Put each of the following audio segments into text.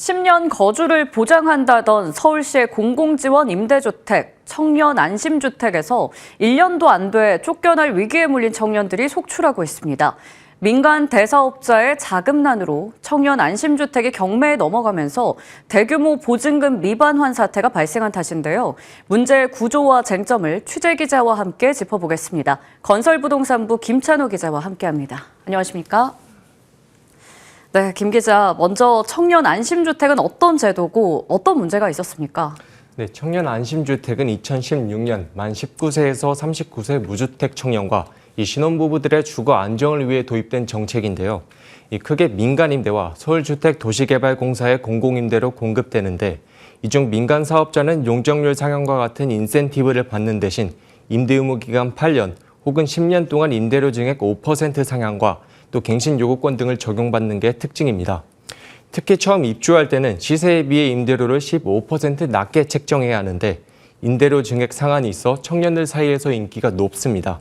10년 거주를 보장한다던 서울시의 공공지원 임대주택, 청년 안심주택에서 1년도 안 돼 쫓겨날 위기에 몰린 청년들이 속출하고 있습니다. 민간 대사업자의 자금난으로 청년 안심주택이 경매에 넘어가면서 대규모 보증금 미반환 사태가 발생한 탓인데요. 문제의 구조와 쟁점을 취재기자와 함께 짚어보겠습니다. 건설부동산부 김찬호 기자와 함께합니다. 안녕하십니까? 네, 김 기자, 먼저 청년 안심주택은 어떤 제도고 어떤 문제가 있었습니까? 네, 청년 안심주택은 2016년 만 19세에서 39세 무주택 청년과 이 신혼부부들의 주거 안정을 위해 도입된 정책인데요. 크게 민간임대와 서울주택도시개발공사의 공공임대로 공급되는데 이 중 민간 사업자는 용적률 상한과 같은 인센티브를 받는 대신 임대 의무 기간 8년 혹은 10년 동안 임대료 증액 5% 상한과 또 갱신 요구권 등을 적용받는 게 특징입니다. 특히 처음 입주할 때는 시세에 비해 임대료를 15% 낮게 책정해야 하는데 임대료 증액 상한이 있어 청년들 사이에서 인기가 높습니다.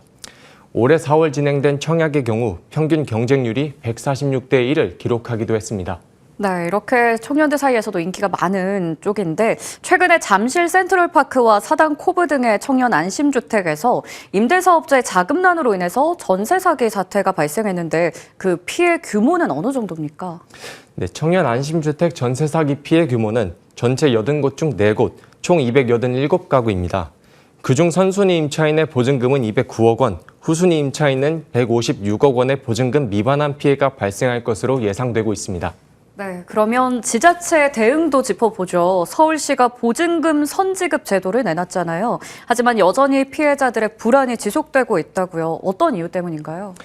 올해 4월 진행된 청약의 경우 평균 경쟁률이 146대 1을 기록하기도 했습니다. 네, 이렇게 청년들 사이에서도 인기가 많은 쪽인데 최근에 잠실 센트럴파크와 사당 코브 등의 청년 안심주택에서 임대사업자의 자금난으로 인해서 전세 사기 사태가 발생했는데 그 피해 규모는 어느 정도입니까? 네, 청년 안심주택 전세 사기 피해 규모는 전체 80곳 중 4곳, 총 287가구입니다. 그중 선순위 임차인의 보증금은 209억 원, 후순위 임차인은 156억 원의 보증금 미반환 피해가 발생할 것으로 예상되고 있습니다. 네, 그러면 지자체 대응도 짚어보죠. 서울시가 보증금 선지급 제도를 내놨잖아요. 하지만 여전히 피해자들의 불안이 지속되고 있다고요. 어떤 이유 때문인가요?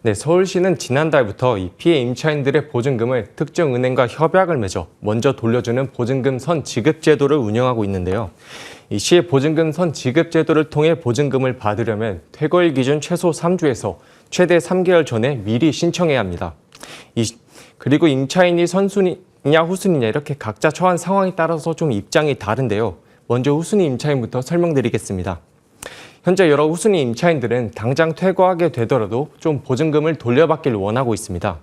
네, 서울시는 지난달부터 이 피해 임차인들의 보증금을 특정 은행과 협약을 맺어 먼저 돌려주는 보증금 선지급 제도를 운영하고 있는데요. 이 시의 보증금 선지급 제도를 통해 보증금을 받으려면 퇴거일 기준 최소 3주에서 최대 3개월 전에 미리 신청해야 합니다. 그리고 임차인이 선순위냐 후순위냐 이렇게 각자 처한 상황에 따라서 좀 입장이 다른데요. 먼저 후순위 임차인부터 설명드리겠습니다. 현재 여러 후순위 임차인들은 당장 퇴거하게 되더라도 좀 보증금을 돌려받길 원하고 있습니다.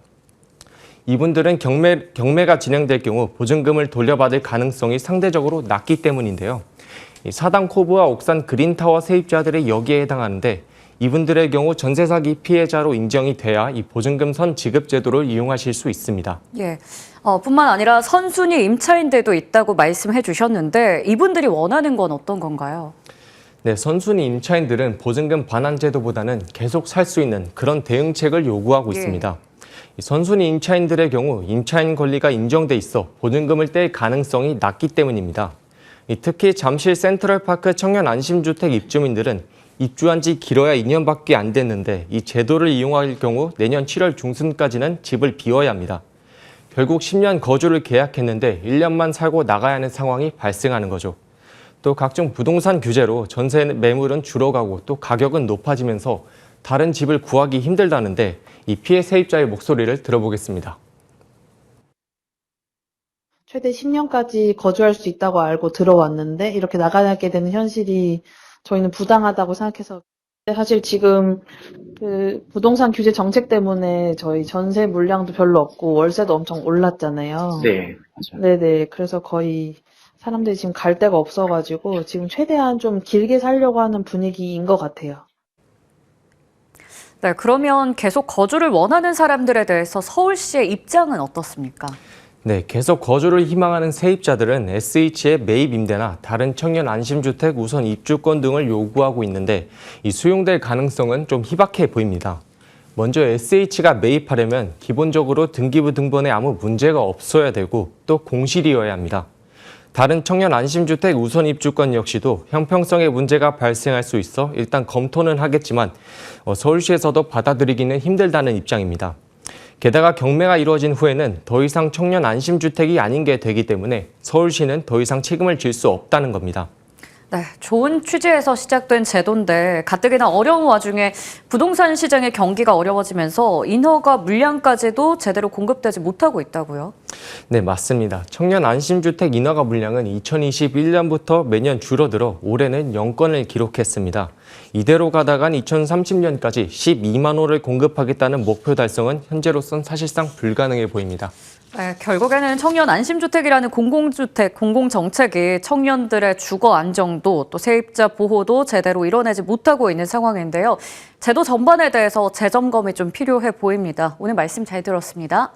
이분들은 경매가 진행될 경우 보증금을 돌려받을 가능성이 상대적으로 낮기 때문인데요. 사당 코브와 옥산 그린타워 세입자들이 여기에 해당하는데 이분들의 경우 전세 사기 피해자로 인정이 돼야 이 보증금 선 지급 제도를 이용하실 수 있습니다. 예, 뿐만 아니라 선순위 임차인들도 있다고 말씀해 주셨는데 이분들이 원하는 건 어떤 건가요? 네, 선순위 임차인들은 보증금 반환 제도보다는 계속 살 수 있는 그런 대응책을 요구하고 있습니다. 선순위 임차인들의 경우 임차인 권리가 인정돼 있어 보증금을 뗄 가능성이 낮기 때문입니다. 특히 잠실 센트럴파크 청년 안심주택 입주민들은 입주한 지 길어야 2년밖에 안 됐는데 이 제도를 이용할 경우 내년 7월 중순까지는 집을 비워야 합니다. 결국 10년 거주를 계약했는데 1년만 살고 나가야 하는 상황이 발생하는 거죠. 또 각종 부동산 규제로 전세 매물은 줄어가고 또 가격은 높아지면서 다른 집을 구하기 힘들다는데 이 피해 세입자의 목소리를 들어보겠습니다. 최대 10년까지 거주할 수 있다고 알고 들어왔는데 이렇게 나가게 되는 현실이 저희는 부당하다고 생각해서 사실 지금 그 부동산 규제 정책 때문에 저희 전세 물량도 별로 없고 월세도 엄청 올랐잖아요. 네, 맞아요. 네네. 그래서 거의 사람들이 지금 갈 데가 없어가지고 지금 최대한 좀 길게 살려고 하는 분위기인 것 같아요. 네, 그러면 계속 거주를 원하는 사람들에 대해서 서울시의 입장은 어떻습니까? 네, 계속 거주를 희망하는 세입자들은 SH의 매입 임대나 다른 청년 안심주택 우선 입주권 등을 요구하고 있는데 이 수용될 가능성은 좀 희박해 보입니다. 먼저 SH가 매입하려면 기본적으로 등기부 등본에 아무 문제가 없어야 되고 또 공실이어야 합니다. 다른 청년 안심주택 우선 입주권 역시도 형평성의 문제가 발생할 수 있어 일단 검토는 하겠지만 서울시에서도 받아들이기는 힘들다는 입장입니다. 게다가 경매가 이루어진 후에는 더 이상 청년 안심주택이 아닌 게 되기 때문에 서울시는 더 이상 책임을 질 수 없다는 겁니다. 네, 좋은 취지에서 시작된 제도인데 가뜩이나 어려운 와중에 부동산 시장의 경기가 어려워지면서 인허가 물량까지도 제대로 공급되지 못하고 있다고요? 네, 맞습니다. 청년 안심주택 인허가 물량은 2021년부터 매년 줄어들어 올해는 0건을 기록했습니다. 이대로 가다간 2030년까지 12만 호를 공급하겠다는 목표 달성은 현재로선 사실상 불가능해 보입니다. 네, 결국에는 청년 안심주택이라는 공공주택, 공공정책이 청년들의 주거 안정도 또 세입자 보호도 제대로 이뤄내지 못하고 있는 상황인데요. 제도 전반에 대해서 재점검이 좀 필요해 보입니다. 오늘 말씀 잘 들었습니다.